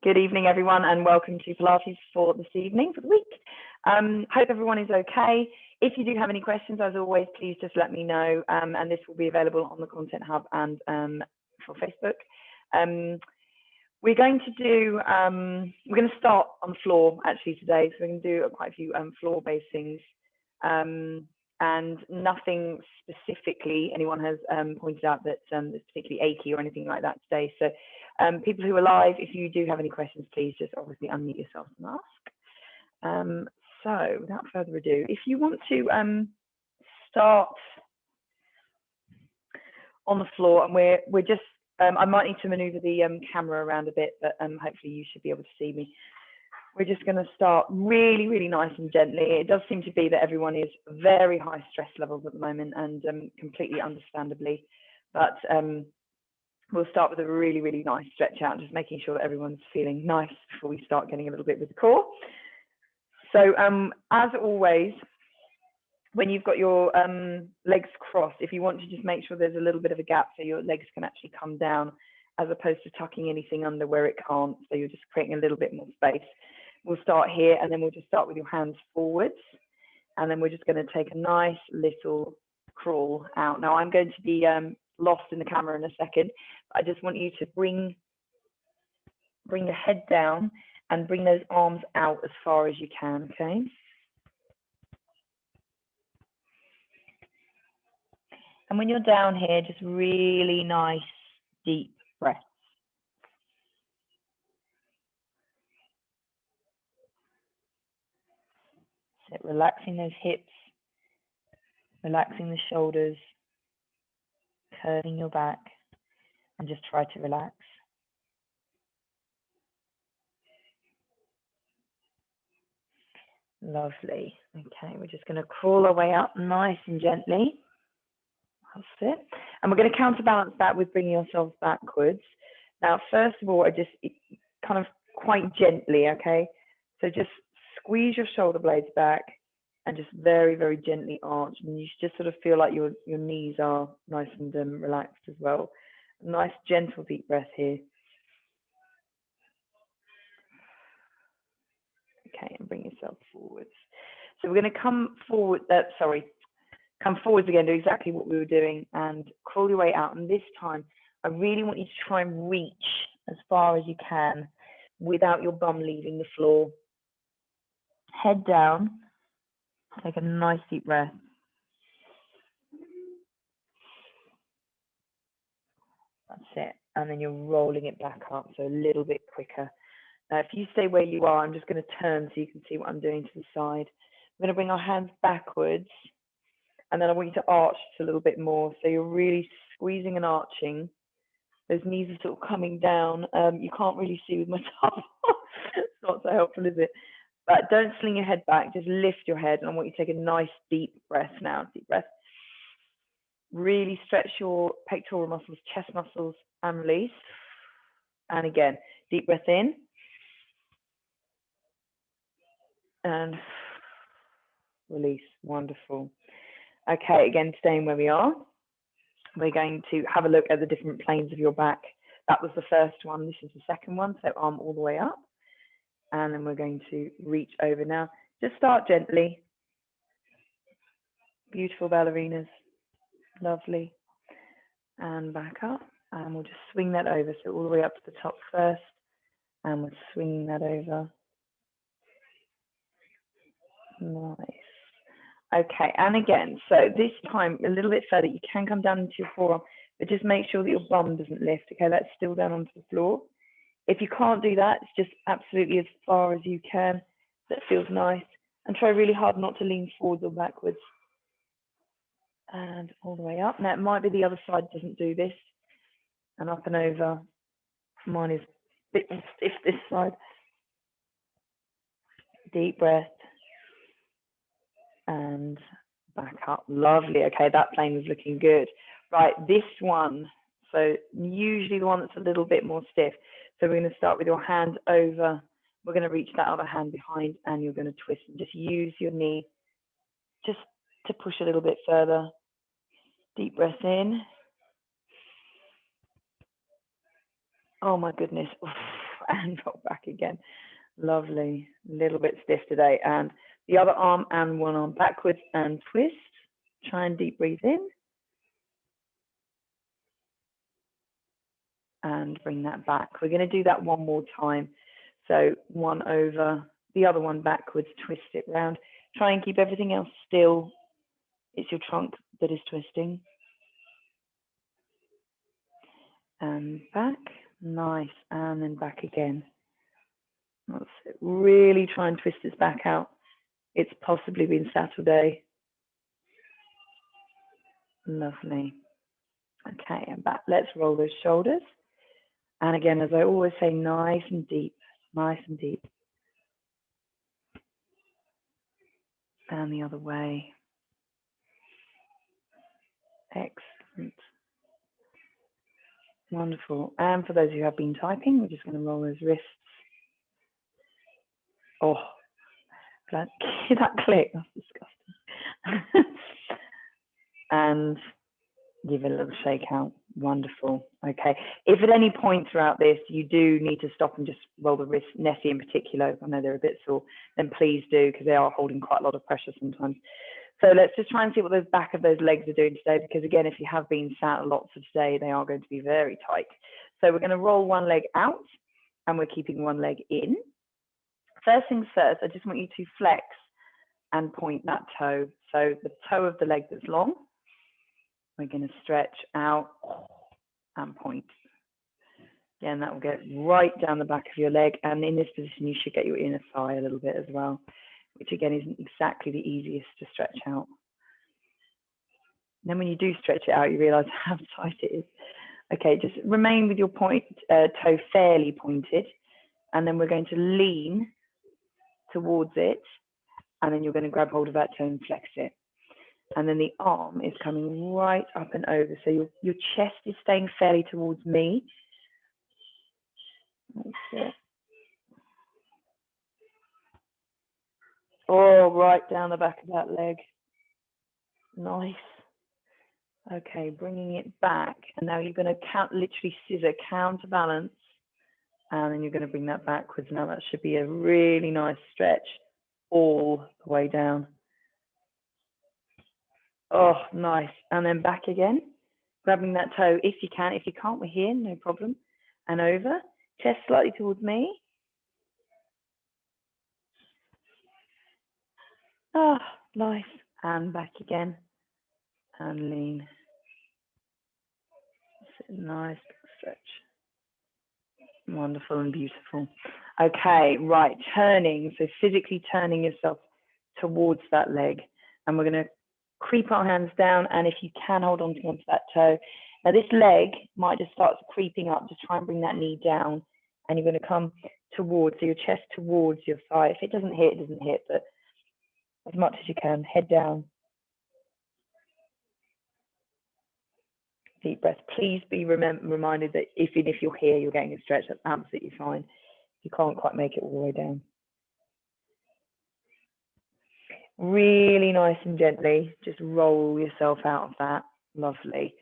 Good evening, everyone, and welcome to Pilates for this evening, for the week. Hope everyone is okay. If you do have any questions, as always, please just let me know, and this will be available on the Content Hub and for Facebook. We're going to start on the floor actually today, so we're going to do quite a few floor-based things, and nothing specifically anyone has pointed out that is particularly achy or anything like that today. So people who are live, if you do have any questions, please just obviously unmute yourself and ask. So without further ado, if you want to start on the floor, and we're just I might need to maneuver the camera around a bit, but hopefully you should be able to see me. We're just going to start really, really nice and gently. It does seem to be that everyone is very high stress levels at the moment, and completely understandably, but we'll start with a really, really nice stretch out, just making sure that everyone's feeling nice before we start getting a little bit with the core. So as always, when you've got your legs crossed, if you want to just make sure there's a little bit of a gap so your legs can actually come down, as opposed to tucking anything under where it can't, so you're just creating a little bit more space. We'll start here, and then we'll just start with your hands forwards, and then we're just going to take a nice little crawl out. Now I'm going to be lost in the camera in a second. I just want you to bring your head down and bring those arms out as far as you can, okay? And when you're down here, just really nice, deep breaths. So relaxing those hips, relaxing the shoulders, curving your back, and just try to relax. Lovely. Okay, we're just going to crawl our way up nice and gently. That's it. And we're going to counterbalance that with bringing ourselves backwards. Now, first of all, I just kind of quite gently, okay? So just squeeze your shoulder blades back and just very, very gently arch. And you just sort of feel like your knees are nice and relaxed as well. Nice, gentle, deep breath here. Okay, and bring yourself forwards. So we're going to come forward, come forwards again, do exactly what we were doing and crawl your way out. And this time, I really want you to try and reach as far as you can without your bum leaving the floor. Head down, take a nice deep breath. That's it. And then you're rolling it back up, so a little bit quicker. Now, if you stay where you are, I'm just going to turn so you can see what I'm doing to the side. We're going to bring our hands backwards, and then I want you to arch just a little bit more. So you're really squeezing and arching. Those knees are sort of coming down. You can't really see with my top. It's not so helpful, is it? But don't sling your head back. Just lift your head, and I want you to take a nice deep breath now. Deep breath. Really stretch your pectoral muscles, chest muscles, and release. And again, deep breath in. And release. Wonderful. Okay, again, staying where we are. We're going to have a look at the different planes of your back. That was the first one. This is the second one. So arm all the way up. And then we're going to reach over. Now, just start gently. Beautiful ballerinas. Lovely. And back up. And we'll just swing that over. So all the way up to the top first. And we're swinging that over. Nice. Okay, and again, so this time a little bit further, you can come down into your forearm, but just make sure that your bum doesn't lift. Okay, that's still down onto the floor. If you can't do that, it's just absolutely as far as you can. That feels nice. And try really hard not to lean forwards or backwards. And all the way up. Now, it might be the other side doesn't do this. And up and over. Mine is a bit more stiff this side. Deep breath. And back up. Lovely. Okay, that plane is looking good. Right, this one. So usually the one that's a little bit more stiff. So we're going to start with your hand over. We're going to reach that other hand behind, and you're going to twist and just use your knee just to push a little bit further. Deep breath in. Oh my goodness. Oof. and roll back again. Lovely. A little bit stiff today. And the other arm and one arm backwards and twist. Try and deep breathe in. And bring that back. We're going to do that one more time. So one over, the other one backwards, twist it round. Try and keep everything else still. It's your trunk that is twisting. And back. Nice. And then back again. That's it. Really try and twist this back out. It's possibly been Saturday. Lovely. Okay, and back. Let's roll those shoulders. And again, as I always say, nice and deep, nice and deep. And the other way. Excellent. Wonderful. And for those who have been typing, we're just going to roll those wrists. Oh, that click, that's disgusting. And give it a little shake out. Wonderful. Okay. If at any point throughout this you do need to stop and just roll the wrist, Nessie in particular, I know they're a bit sore, then please do, because they are holding quite a lot of pressure sometimes. So let's just try and see what those back of those legs are doing today, because again, if you have been sat lots of today, they are going to be very tight. So we're going to roll one leg out and we're keeping one leg in. First things first, I just want you to flex and point that toe. So the toe of the leg that's long, we're going to stretch out and point. Again, that will get right down the back of your leg. And in this position, you should get your inner thigh a little bit as well, which again isn't exactly the easiest to stretch out. And then when you do stretch it out, you realize how tight it is. Okay, just remain with your toe fairly pointed. And then we're going to lean towards it. And then you're going to grab hold of that toe and flex it. And then the arm is coming right up and over. So your chest is staying fairly towards me. That's it. Oh, right down the back of that leg. Nice. Okay, bringing it back. And now you're going to literally scissor, counterbalance. And then you're going to bring that backwards. Now that should be a really nice stretch all the way down. Oh, nice. And then back again, grabbing that toe if you can. If you can't, we're here, no problem. And over, chest slightly towards me. Oh, nice. And back again. And lean. Nice stretch. Wonderful and beautiful. Okay, right, turning. So physically turning yourself towards that leg. And we're going to creep our hands down, and if you can, hold on to that toe. Now this leg might just start creeping up. Just try and bring that knee down, and you're going to come towards, so your chest towards your thigh. If it doesn't hit, it doesn't hit, but as much as you can, head down. Deep breath. Please be reminded that even if you're here, you're getting a stretch. That's absolutely fine. You can't quite make it all the way down. Really nice and gently, just roll yourself out of that. Lovely.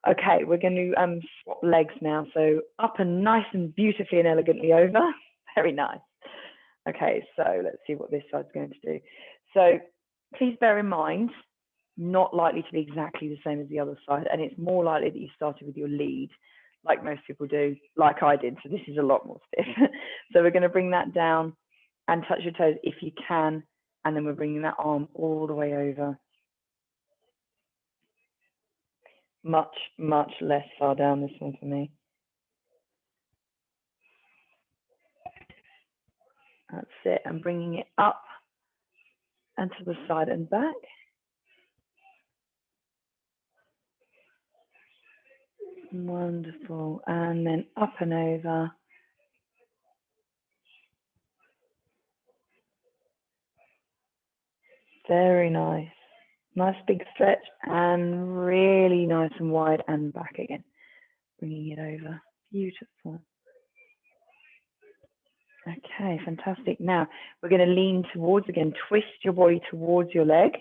Okay, we're going to swap legs now. So up and nice and beautifully and elegantly over. Very nice. Okay, so let's see what this side's going to do. So please bear in mind, not likely to be exactly the same as the other side. And it's more likely that you started with your lead, like most people do, like I did. So this is a lot more stiff. So we're going to bring that down and touch your toes if you can. And then we're bringing that arm all the way over. Much, much less far down this one for me. That's it. I'm bringing it up and to the side and back. Wonderful. And then up and over. Very nice. Nice big stretch and really nice and wide and back again. Bringing it over. Beautiful. Okay, fantastic. Now we're going to lean towards, again, twist your body towards your leg,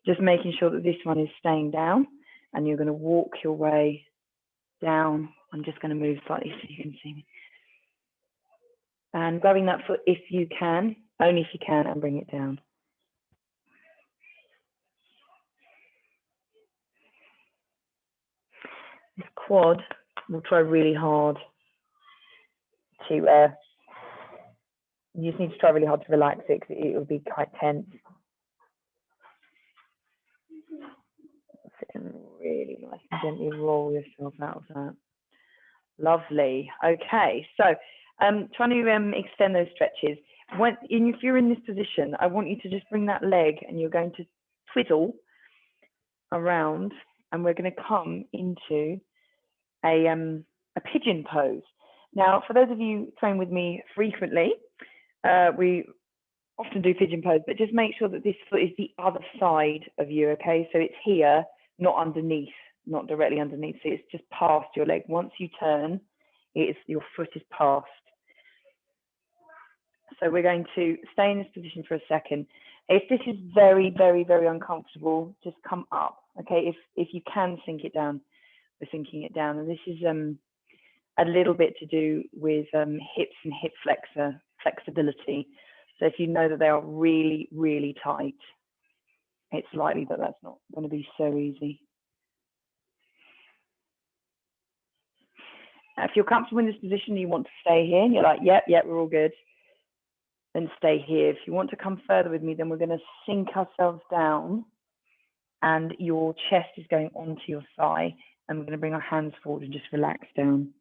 just making sure that this one is staying down, and you're going to walk your way down. I'm just going to move slightly so you can see me. And grabbing that foot if you can, only if you can, and bring it down. This quad will try really hard to, you just need to try really hard to relax it because it will be quite tense. And really nice and gently roll yourself out of that. Lovely. Okay, so trying to extend those stretches. If you're in this position, I want you to just bring that leg and you're going to twiddle around, and we're going to come into a pigeon pose. Now, for those of you who train with me frequently, we often do pigeon pose, but just make sure that this foot is the other side of you, okay? So it's here, not underneath, not directly underneath. So it's just past your leg. Once you turn, your foot is past. So we're going to stay in this position for a second. If this is very, very, very uncomfortable, just come up, okay? If you can sink it down, we're sinking it down. And this is a little bit to do with hips and hip flexibility. So if you know that they are really, really tight, it's likely that that's not going to be so easy. Now, if you're comfortable in this position, you want to stay here, and you're like, yep, we're all good, then stay here. If you want to come further with me, then we're going to sink ourselves down, and your chest is going onto your thigh, and we're going to bring our hands forward and just relax down.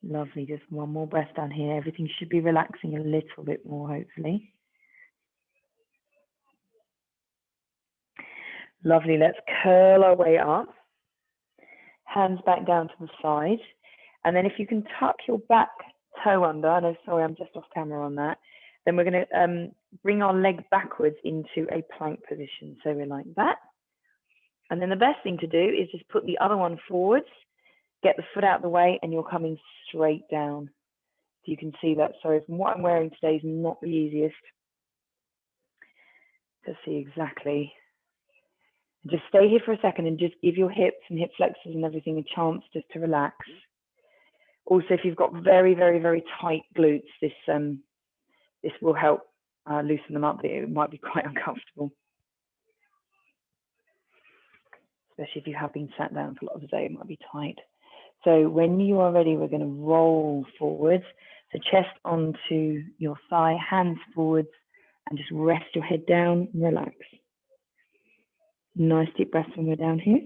Lovely, just one more breath down here. Everything should be relaxing a little bit more, hopefully. Lovely, let's curl our way up. Hands back down to the side. And then if you can tuck your back toe under, I know, sorry, I'm just off camera on that. Then we're going to bring our leg backwards into a plank position. So we're like that. And then the best thing to do is just put the other one forwards, get the foot out of the way, and you're coming straight down. So you can see that. Sorry, from what I'm wearing today is not the easiest to see exactly. Just stay here for a second and just give your hips and hip flexors and everything a chance just to relax. Also, if you've got very, very, very tight glutes, this will help loosen them up. It might be quite uncomfortable, especially if you have been sat down for a lot of the day. It might be tight. So when you are ready, we're going to roll forwards. So chest onto your thigh, hands forwards, and just rest your head down and relax. Nice deep breaths when we're down here.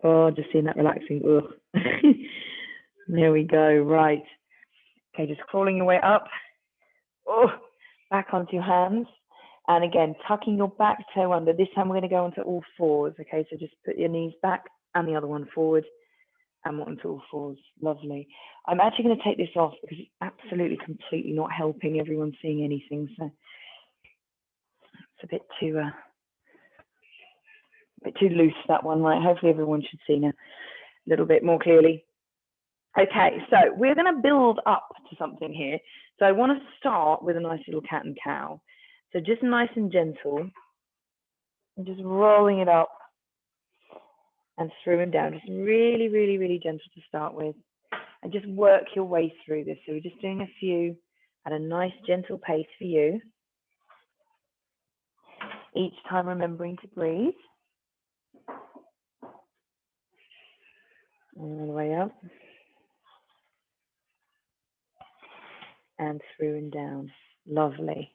Oh, just seeing that relaxing. Ugh. There we go. Right. Okay, just crawling your way up. Oh, back onto your hands. And again, tucking your back toe under. This time we're going to go onto all fours. Okay, so just put your knees back and the other one forward and onto all fours. Lovely. I'm actually going to take this off because it's absolutely, completely not helping everyone seeing anything. So it's a bit too loose, that one, right? Hopefully everyone should see now a little bit more clearly. Okay, so we're going to build up to something here. So I want to start with a nice little cat and cow. So just nice and gentle, and just rolling it up and through and down. Just really, really, really gentle to start with. And just work your way through this. So we're just doing a few at a nice gentle pace for you. Each time remembering to breathe. All the way up. And through and down. Lovely.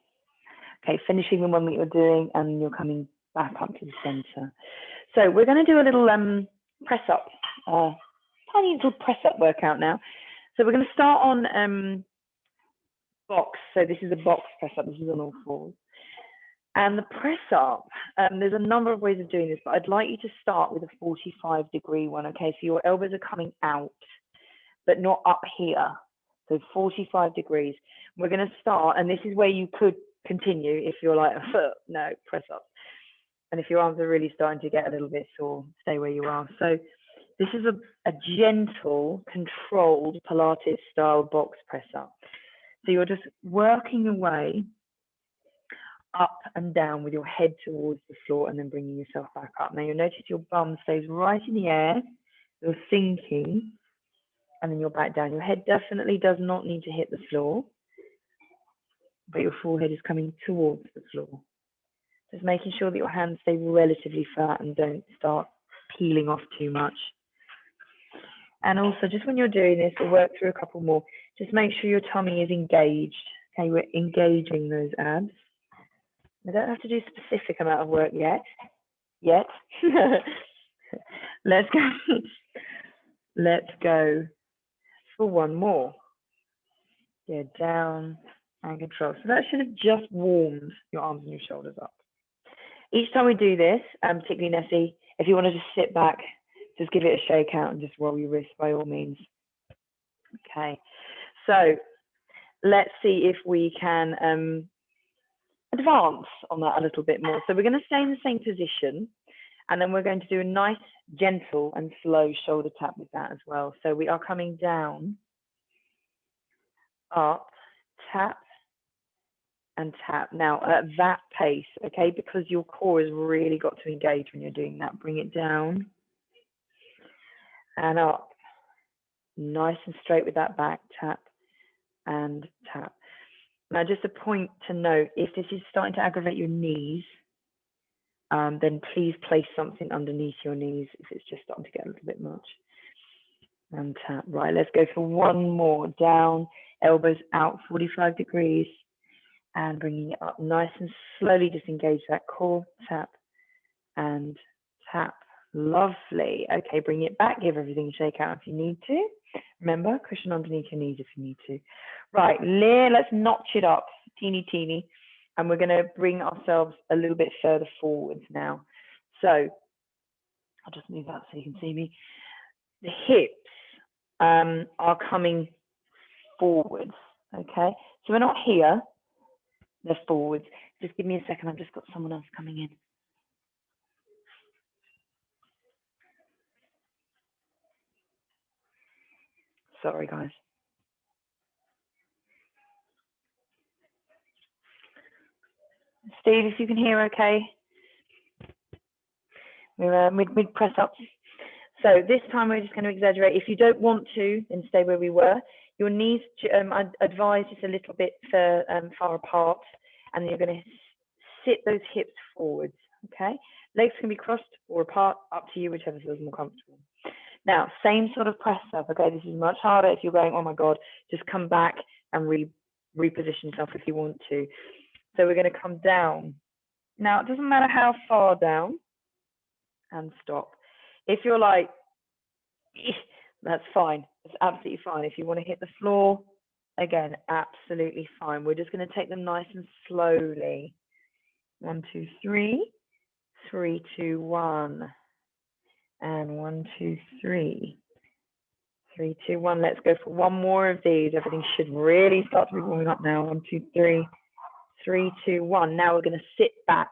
Okay, finishing the one that you're doing, and you're coming back up to the center. So we're going to do a little press up, tiny little press up workout now. So we're going to start on box. So this is a box press up. This is on all fours. And the press up, there's a number of ways of doing this, but I'd like you to start with a 45-degree one. Okay, so your elbows are coming out, but not up here. So 45 degrees. We're going to start, and this is where you could continue if you're like, no, press up. And if your arms are really starting to get a little bit sore, stay where you are. So this is a gentle, controlled Pilates style box press up. So you're just working your way up and down with your head towards the floor and then bringing yourself back up. Now you'll notice your bum stays right in the air. You're sinking and then you're back down. Your head definitely does not need to hit the floor, but your forehead is coming towards the floor. Just making sure that your hands stay relatively flat and don't start peeling off too much. And also, just when you're doing this, we'll work through a couple more. Just make sure your tummy is engaged. Okay, we're engaging those abs. I don't have to do a specific amount of work yet. Let's go. Let's go for one more. Yeah, down and control. So that should have just warmed your arms and your shoulders up. Each time we do this, particularly Nessie, if you want to just sit back, just give it a shake out and just roll your wrists by all means. Okay, so let's see if we can advance on that a little bit more. So we're going to stay in the same position, and then we're going to do a nice, gentle and slow shoulder tap with that as well. So we are coming down, up, tap, and tap. Now at that pace, okay, because your core has really got to engage when you're doing that. Bring it down and up, nice and straight with that back, tap and tap. Now just a point to note, if this is starting to aggravate your knees, then please place something underneath your knees if it's just starting to get a little bit much. And tap. Right, let's go for one more. Down, elbows out 45 degrees and bringing it up nice and slowly. Disengage that core. Tap and tap. Lovely. Okay, bring it back. Give everything a shake out if you need to. Remember, cushion underneath your knees if you need to. Right, let's notch it up, teeny. And we're going to bring ourselves a little bit further forwards now. So I'll just move up so you can see me. The hips are coming forwards, okay? So we're not here, they're forwards. Just give me a second, I've just got someone else coming in. Sorry, guys. Steve, if you can hear okay. We're mid press ups. So this time we're just going to exaggerate. If you don't want to, then stay where we were. Your knees, I'd advise just a little bit far apart, and then you're going to sit those hips forwards, okay? Legs can be crossed or apart, up to you, whichever feels more comfortable. Now, same sort of press up, okay? This is much harder if you're going, oh my God, just come back and reposition yourself if you want to. So we're going to come down. Now, it doesn't matter how far down, and stop. If you're like, that's fine. It's absolutely fine. If you want to hit the floor, again, absolutely fine. We're just going to take them nice and slowly. 1, 2, 3. 3, 2, 1. And 1, 2, 3. 3, 2, 1. Let's go for one more of these. Everything should really start to be warming up now. 1, 2, 3. 3, 2, 1. Now we're going to sit back.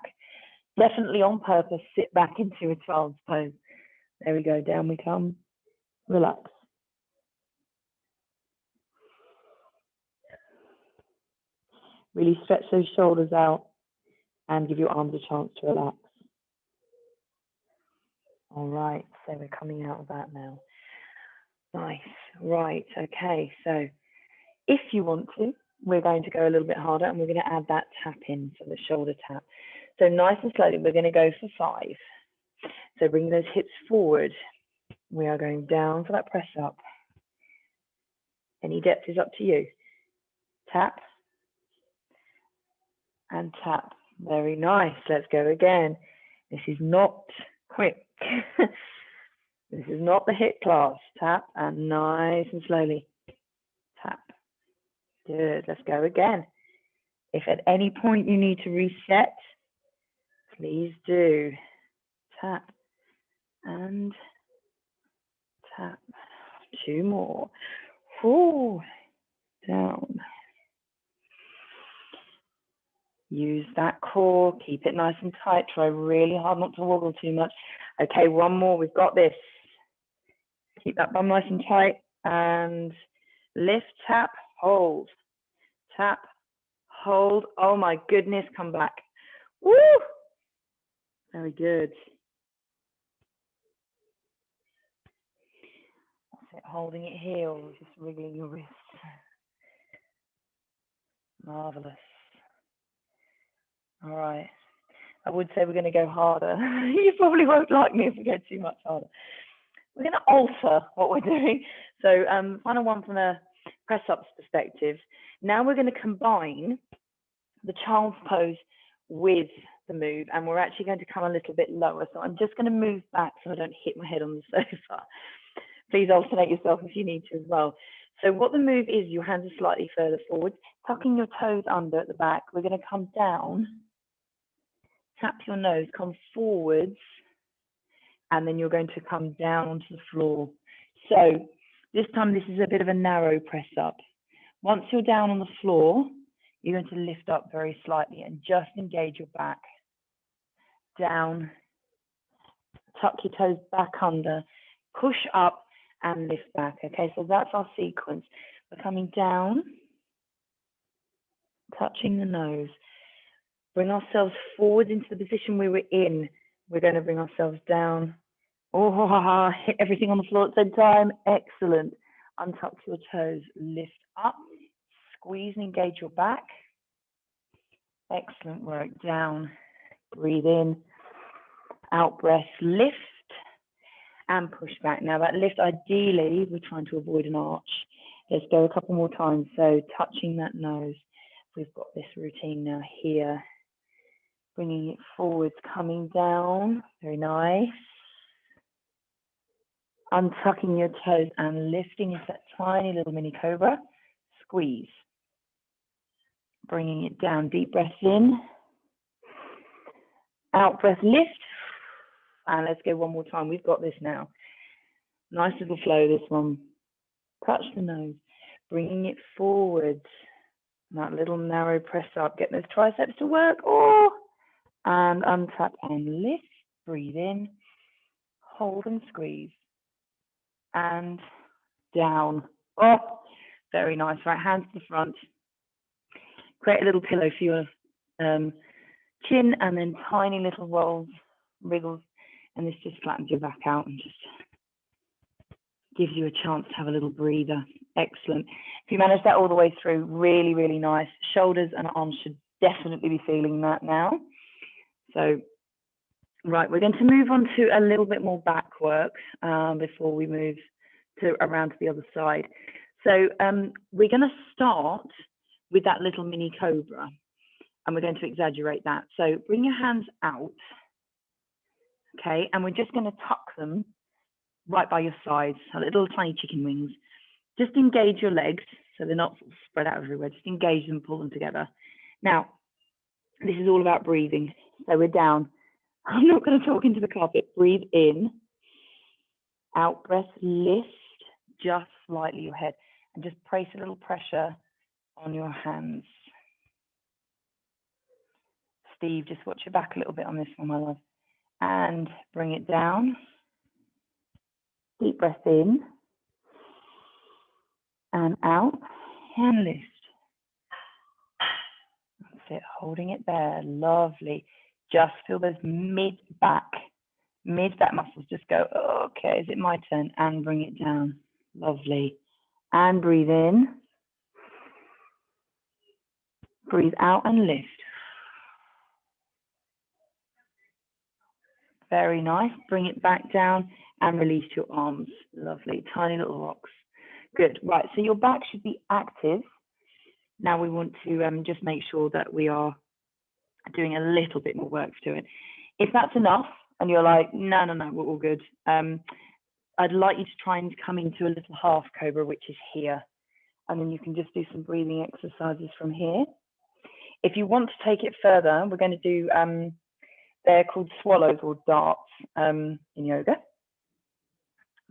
Definitely on purpose, sit back into a child's pose. There we go. Down we come. Relax. Really stretch those shoulders out and give your arms a chance to relax. All right, so we're coming out of that now. Nice. Right, okay, so if you want to, we're going to go a little bit harder and we're going to add that tap in, so the shoulder tap. So nice and slowly, we're going to go for 5. So bring those hips forward. We are going down for that press up. Any depth is up to you. Tap and tap. Very nice. Let's go again. This is not quick. This is not the HIIT class. Tap and nice and slowly. Tap. Good. Let's go again. If at any point you need to reset, please do. Tap and tap. 2 more. Ooh, down. Use that core, keep it nice and tight. Try really hard not to wobble too much. Okay, one more, we've got this. Keep that bum nice and tight and lift, tap, hold. Tap, hold. Oh my goodness, come back. Woo! Very good. That's it, holding it here or just wriggling your wrist. Marvelous. All right. I would say we're going to go harder. You probably won't like me if we go too much harder. We're going to alter what we're doing. So final one from a press-ups perspective. Now we're going to combine the child's pose with the move, and we're actually going to come a little bit lower. So I'm just going to move back so I don't hit my head on the sofa. Please alternate yourself if you need to as well. So what the move is, your hands are slightly further forward, tucking your toes under at the back. We're going to come down, tap your nose, come forwards, and then you're going to come down onto the floor. So this time, this is a bit of a narrow press up. Once you're down on the floor, you're going to lift up very slightly and just engage your back. Down, tuck your toes back under, push up and lift back. Okay, so that's our sequence. We're coming down, touching the nose. Bring ourselves forward into the position we were in. We're going to bring ourselves down. Oh, hit everything on the floor at the same time. Excellent. Untuck your toes, lift up, squeeze and engage your back. Excellent work. Down, breathe in, out breath, lift and push back. Now that lift, ideally, we're trying to avoid an arch. Let's go a couple more times. So touching that nose. We've got this routine now here. Bringing it forwards, coming down. Very nice. Untucking your toes and lifting into that tiny little mini cobra. Squeeze. Bringing it down. Deep breath in. Out breath, lift. And let's go one more time. We've got this now. Nice little flow, this one. Touch the nose. Bringing it forwards. That little narrow press up. Get those triceps to work. Oh! And untap and lift. Breathe in. Hold and squeeze. And down. Oh, very nice. Right, hands to the front. Create a little pillow for your chin and then tiny little rolls, wriggles. And this just flattens your back out and just gives you a chance to have a little breather. Excellent. If you manage that all the way through, really, really nice. Shoulders and arms should definitely be feeling that now. So, right, we're going to move on to a little bit more back work before we move around to the other side. So we're going to start with that little mini cobra, and we're going to exaggerate that. So bring your hands out, okay, and we're just going to tuck them right by your sides, little tiny chicken wings. Just engage your legs so they're not spread out everywhere. Just engage them, pull them together. Now, this is all about breathing. So we're down. I'm not going to talk into the carpet. Breathe in. Out breath, lift just slightly your head and just place a little pressure on your hands. Steve, just watch your back a little bit on this one, my love. And bring it down. Deep breath in. And out. And lift. That's it, holding it there. Lovely. Just feel those mid-back muscles just go, okay, is it my turn? And bring it down. Lovely. And breathe in. Breathe out and lift. Very nice. Bring it back down and release your arms. Lovely. Tiny little rocks. Good. Right. So your back should be active. Now we want to just make sure that we are doing a little bit more work to it. If that's enough and you're like, no, we're all good. I'd like you to try and come into a little half cobra, which is here. And then you can just do some breathing exercises from here. If you want to take it further, we're going to do, they're called swallows or darts in yoga.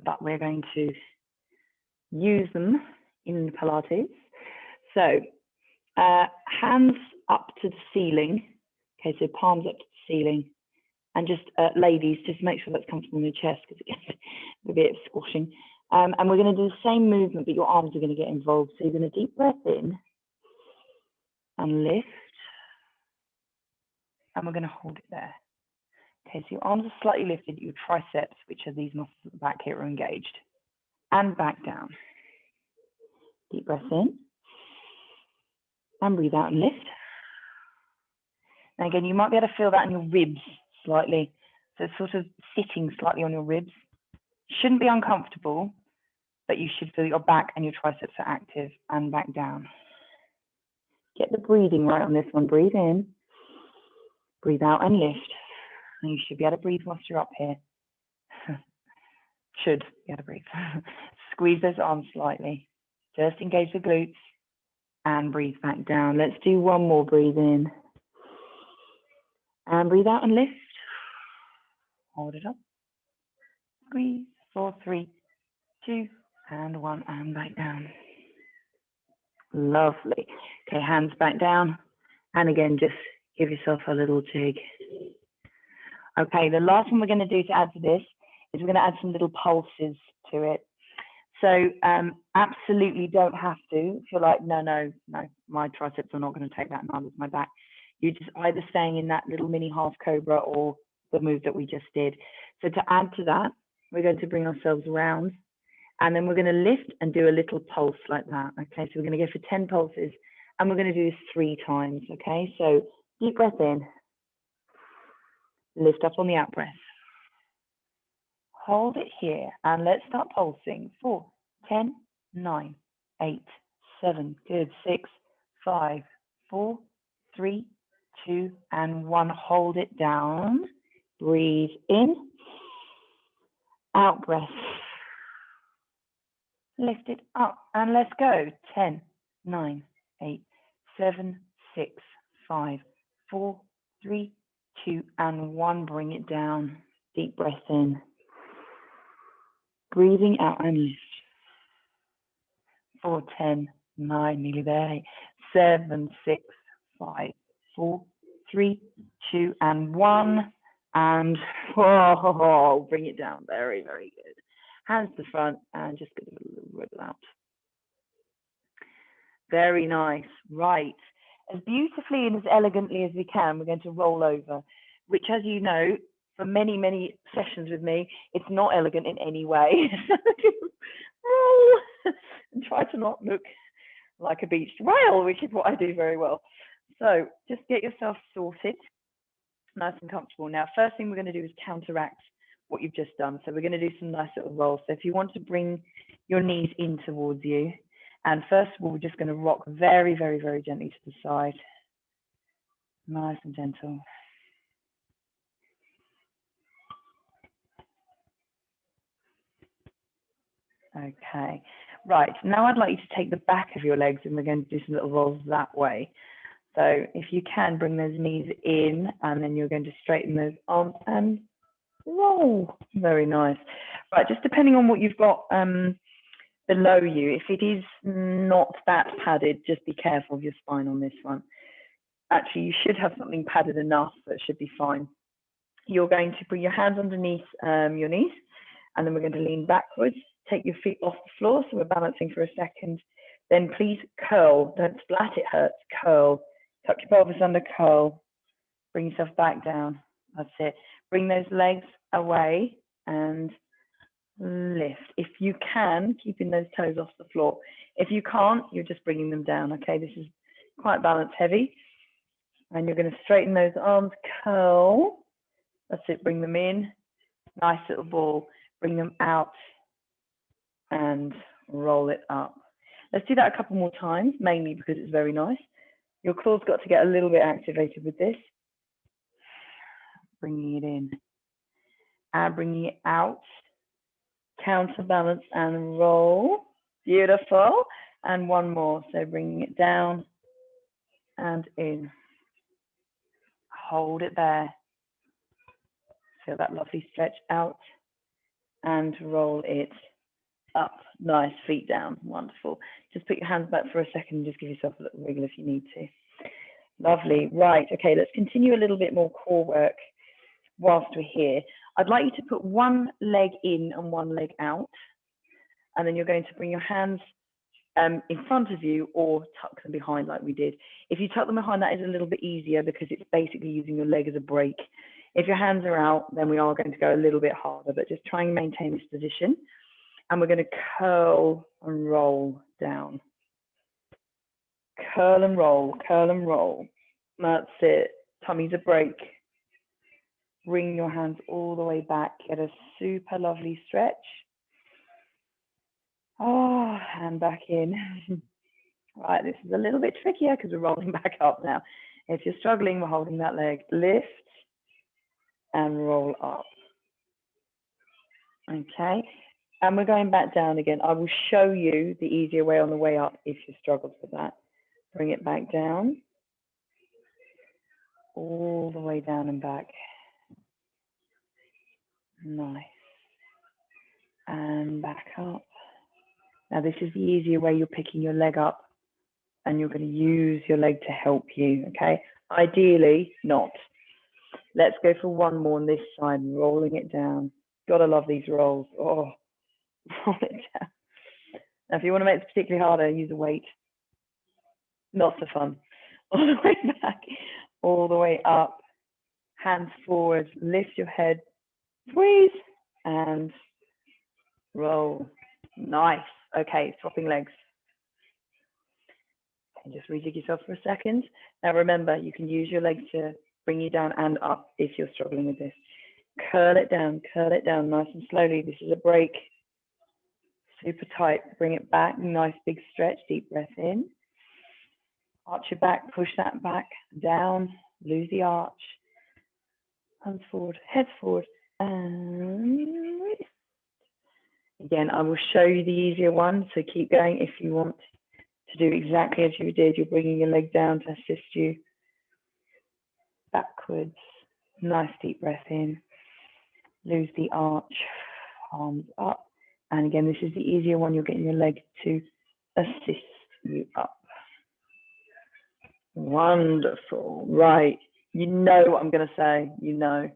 But we're going to use them in Pilates. So hands up to the ceiling. Okay, so palms up to the ceiling. And just ladies, just make sure that's comfortable in your chest because it gets a bit of squashing. And we're going to do the same movement, but your arms are going to get involved. So you're going to deep breath in and lift. And we're going to hold it there. Okay, so your arms are slightly lifted, your triceps, which are these muscles at the back here, are engaged. And back down. Deep breath in. And breathe out and lift. And again, you might be able to feel that in your ribs slightly. So it's sort of sitting slightly on your ribs. Shouldn't be uncomfortable, but you should feel your back and your triceps are active. And back down. Get the breathing right on this one. Breathe in. Breathe out and lift. And you should be able to breathe whilst you're up here. Should be able to breathe. Squeeze those arms slightly. Just engage the glutes. And breathe back down. Let's do one more. Breathe in. And breathe out and lift. Hold it up. Squeeze. 4, 3, 2, and 1. And back down. Lovely. Okay, hands back down. And again, just give yourself a little jig. Okay, the last one we're going to do to add to this is we're going to add some little pulses to it. So absolutely don't have to. If you're like, no, my triceps are not going to take that, neither is my back. You're just either staying in that little mini half cobra or the move that we just did. So to add to that, we're going to bring ourselves around and then we're going to lift and do a little pulse like that. Okay, so we're going to go for 10 pulses and we're going to do this 3 times. Okay, so deep breath in, lift up on the out breath. Hold it here and let's start pulsing. 4, 10, 9, 8, 7, good. 6, 5, 4, 3, 2, and 1. Hold it down. Breathe in. Out breath. Lift it up and let's go. 10, 9, 8, 7, 6, 5, 4, 3, 2, and 1. Bring it down. Deep breath in. Breathing out and lift. 4, 10, 9, nearly there. 8, 7, 6, 5, 4, 3, 2, and 1. And bring it down. Very, very good. Hands to the front and just give it a little wiggle out. Very nice. Right. As beautifully and as elegantly as we can, we're going to roll over, which, as you know, for many, many sessions with me, it's not elegant in any way. Roll and try to not look like a beached whale, which is what I do very well. So just get yourself sorted, nice and comfortable. Now, first thing we're going to do is counteract what you've just done. So we're going to do some nice little rolls. So if you want to bring your knees in towards you, and first of all, we're just going to rock very, very, very gently to the side. Nice and gentle. Okay, right, now I'd like you to take the back of your legs and we're going to do some little rolls that way. So if you can, bring those knees in and then you're going to straighten those arms and roll. Very nice. Right, just depending on what you've got below you, if it is not that padded, just be careful of your spine on this one. Actually, you should have something padded enough, so it should be fine. You're going to put your hands underneath your knees and then we're going to lean backwards. Take your feet off the floor, so we're balancing for a second. Then please curl, don't splat, it hurts, curl. Tuck your pelvis under, curl. Bring yourself back down, that's it. Bring those legs away and lift. If you can, keeping those toes off the floor. If you can't, you're just bringing them down, okay? This is quite balance heavy. And you're going to straighten those arms, curl. That's it, bring them in. Nice little ball. Bring them out and roll it up. Let's do that a couple more times, mainly because it's very nice. Your core's got to get a little bit activated with this. Bringing it in and bringing it out. Counterbalance and roll. Beautiful. And one more. So bringing it down and in. Hold it there. Feel that lovely stretch out and roll it up Nice, feet down, wonderful. Just put your hands back for a second and just give yourself a little wiggle if you need to. Lovely, right, okay, let's continue a little bit more core work whilst we're here. I'd like you to put one leg in and one leg out, and then you're going to bring your hands in front of you or tuck them behind like we did. If you tuck them behind, that is a little bit easier because it's basically using your leg as a brake. If your hands are out, then we are going to go a little bit harder, but just try and maintain this position. And we're going to curl and roll down. Curl and roll, curl and roll. That's it. Tummy's a break. Bring your hands all the way back. Get a super lovely stretch. Oh, hand back in. Right, this is a little bit trickier because we're rolling back up now. If you're struggling, we're holding that leg. Lift and roll up. Okay, and we're going back down again. I will show you the easier way on the way up if you struggled with that. Bring it back down. All the way down and back. Nice. And back up. Now this is the easier way. You're picking your leg up and you're going to use your leg to help you, okay? Ideally, not. Let's go for one more on this side, rolling it down. Gotta love these rolls. Oh, roll it down. Now, if you want to make it particularly harder, use a weight. Not so fun. All the way back, all the way up. Hands forward, lift your head, squeeze, and roll. Nice. Okay, swapping legs. And just rejig yourself for a second. Now remember, you can use your legs to bring you down and up if you're struggling with this. Curl it down nice and slowly. This is a break. Super tight. Bring it back. Nice big stretch. Deep breath in. Arch your back. Push that back. Down. Lose the arch. Hands forward. Head forward. And release. Again, I will show you the easier one. So keep going if you want to do exactly as you did. You're bringing your leg down to assist you. Backwards. Nice deep breath in. Lose the arch. Arms up. And again, this is the easier one. You're getting your leg to assist you up. Wonderful. Right. You know what I'm going to say. You know.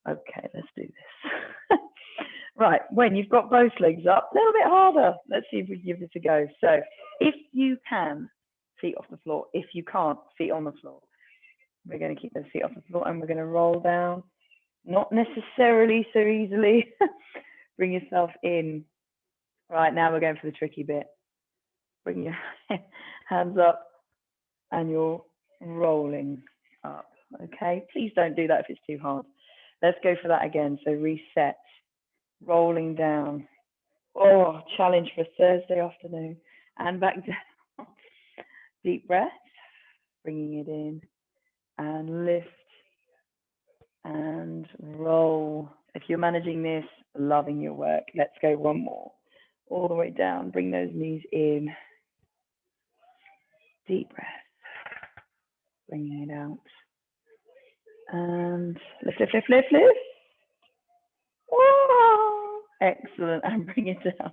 Okay, let's do this. Right. When you've got both legs up, a little bit harder. Let's see if we can give this a go. So if you can, feet off the floor. If you can't, feet on the floor. We're going to keep those feet off the floor and we're going to roll down. Not necessarily so easily. Bring yourself in. Right, now we're going for the tricky bit. Bring your hands up and you're rolling up, okay? Please don't do that if it's too hard. Let's go for that again. So reset, rolling down. Oh, challenge for a Thursday afternoon. And back down. Deep breath, bringing it in and lift and roll. If you're managing this, loving your work. Let's go one more. All the way down. Bring those knees in. Deep breath. Bringing it out. And lift, lift, lift, lift, lift. Whoa! Excellent. And bring it down.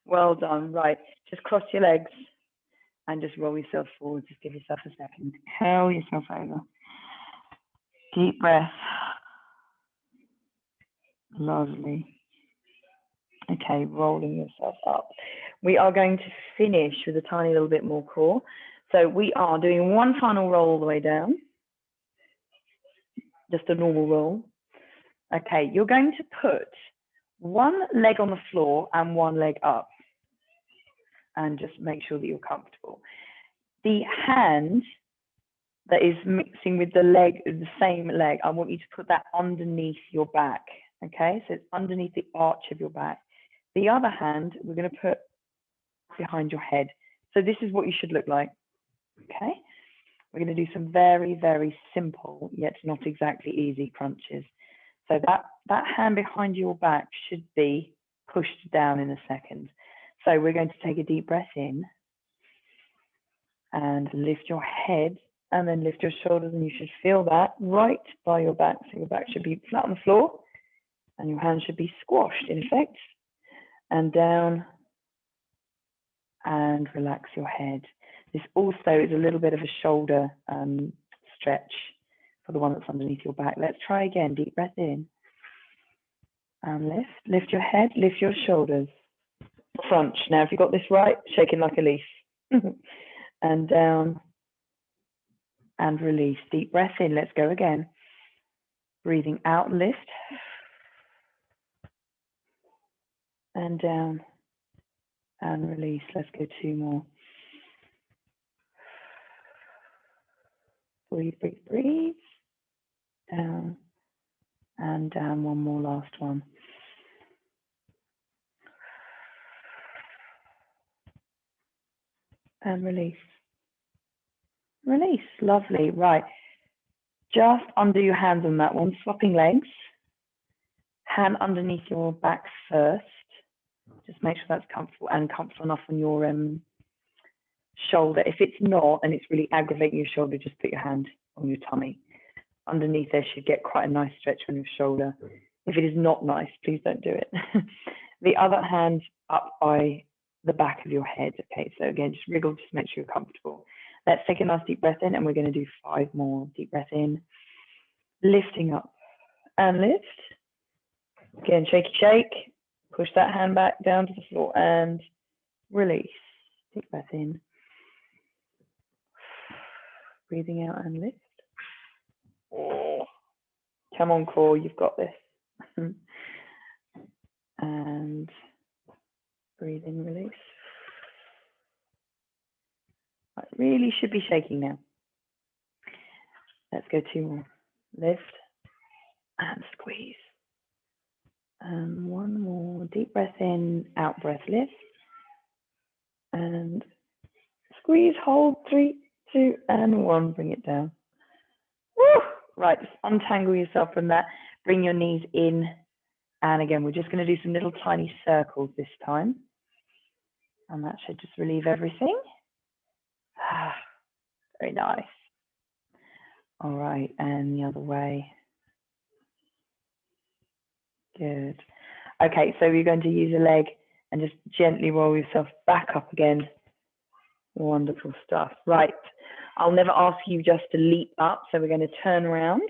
Well done. Right. Just cross your legs and just roll yourself forward. Just give yourself a second. Curl yourself over. Deep breath. Lovely. Okay, rolling yourself up. We are going to finish with a tiny little bit more core. So we are doing one final roll all the way down. Just a normal roll. Okay, you're going to put one leg on the floor and one leg up. And just make sure that you're comfortable. The hand that is mixing with the leg, the same leg, I want you to put that underneath your back. Okay, so it's underneath the arch of your back. The other hand, we're going to put behind your head. So this is what you should look like. Okay, we're going to do some very, very simple, yet not exactly easy crunches. So that hand behind your back should be pushed down in a second. So we're going to take a deep breath in and lift your head and then lift your shoulders, and you should feel that right by your back. So your back should be flat on the floor and your hands should be squashed in effect. And down and relax your head. This also is a little bit of a shoulder stretch for the one that's underneath your back. Let's try again. Deep breath in and lift your head, lift your shoulders. Crunch. Now, if you got this right, shaking like a leaf. And down and release. Deep breath in. Let's go again. Breathing out, lift. And down and release. Let's go 2 more. Breathe, breathe, breathe. Down and down. 1 more, last one. And release. Release. Lovely. Right. Just undo your hands on that one. Swapping legs. Hand underneath your back first. Just make sure that's comfortable and comfortable enough on your shoulder. If it's not and it's really aggravating your shoulder, just put your hand on your tummy. Underneath there should get quite a nice stretch on your shoulder. If it is not nice, please don't do it. The other hand up by the back of your head. Okay, so again, just wriggle, just make sure you're comfortable. Let's take a nice deep breath in, and we're going to do 5 more. Deep breath in, lifting up and lift. Again, shaky shake. Push that hand back down to the floor and release. Deep breath in. Breathing out and lift. Oh, come on, core, you've got this. And breathe in, release. Right, really should be shaking now. Let's go 2 more. Lift and squeeze. And 1 more. Deep breath in, out breath, lift. And squeeze, hold, 3, 2, and 1. Bring it down. Woo! Right, just untangle yourself from that. Bring your knees in. And again, we're just going to do some little tiny circles this time. And that should just relieve everything. Very nice. All right, and the other way. Good. Okay, so you're going to use a leg and just gently roll yourself back up again. Wonderful stuff. Right, I'll never ask you just to leap up, so we're going to turn around,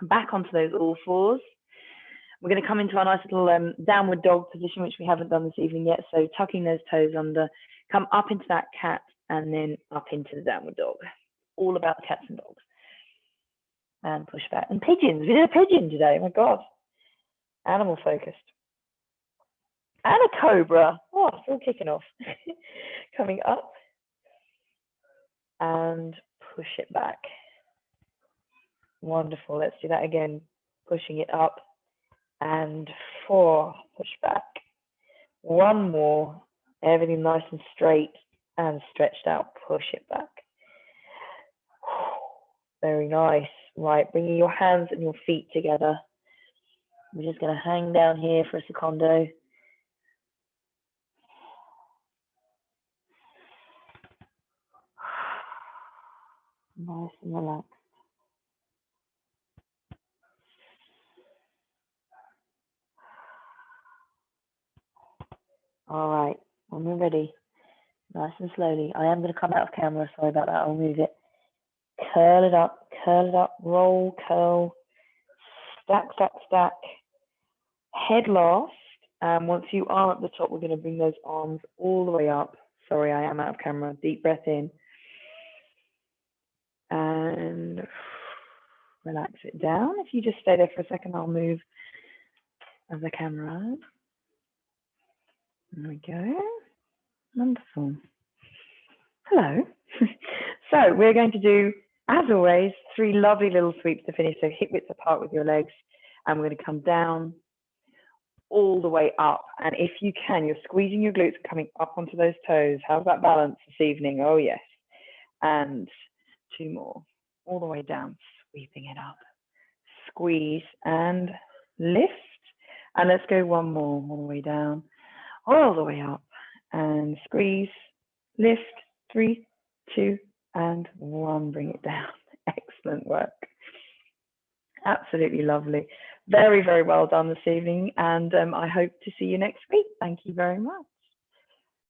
back onto those all fours. We're going to come into our nice little downward dog position, which we haven't done this evening yet. So tucking those toes under, come up into that cat and then up into the downward dog. All about the cats and dogs. And push back. And pigeons. We did a pigeon today. Oh my God. Animal focused. And a cobra. Oh, it's all kicking off. Coming up. And push it back. Wonderful. Let's do that again. Pushing it up. And 4, push back. 1 more, everything nice and straight and stretched out, push it back. Very nice. Right, bringing your hands and your feet together. We're just going to hang down here for a secondo. Nice and relaxed. All right, when we're ready, nice and slowly. I am going to come out of camera, sorry about that, I'll move it. Curl it up, roll, curl, stack, stack, stack. Head last, and once you are at the top, we're going to bring those arms all the way up. Sorry, I am out of camera. Deep breath in. And relax it down. If you just stay there for a second, I'll move the camera. There we go. Wonderful. Hello. So we're going to do, as always, 3 lovely little sweeps to finish. So hip width apart with your legs, and we're going to come down all the way up. And if you can, you're squeezing your glutes and coming up onto those toes. How's that balance this evening? Oh, yes. And 2 more. All the way down, sweeping it up. Squeeze and lift. And let's go 1 more, all the way down, all the way up. And squeeze, lift, 3, 2, and 1. Bring it down. Excellent work. Absolutely lovely. Very, very well done this evening. And I hope to see you next week. Thank you very much.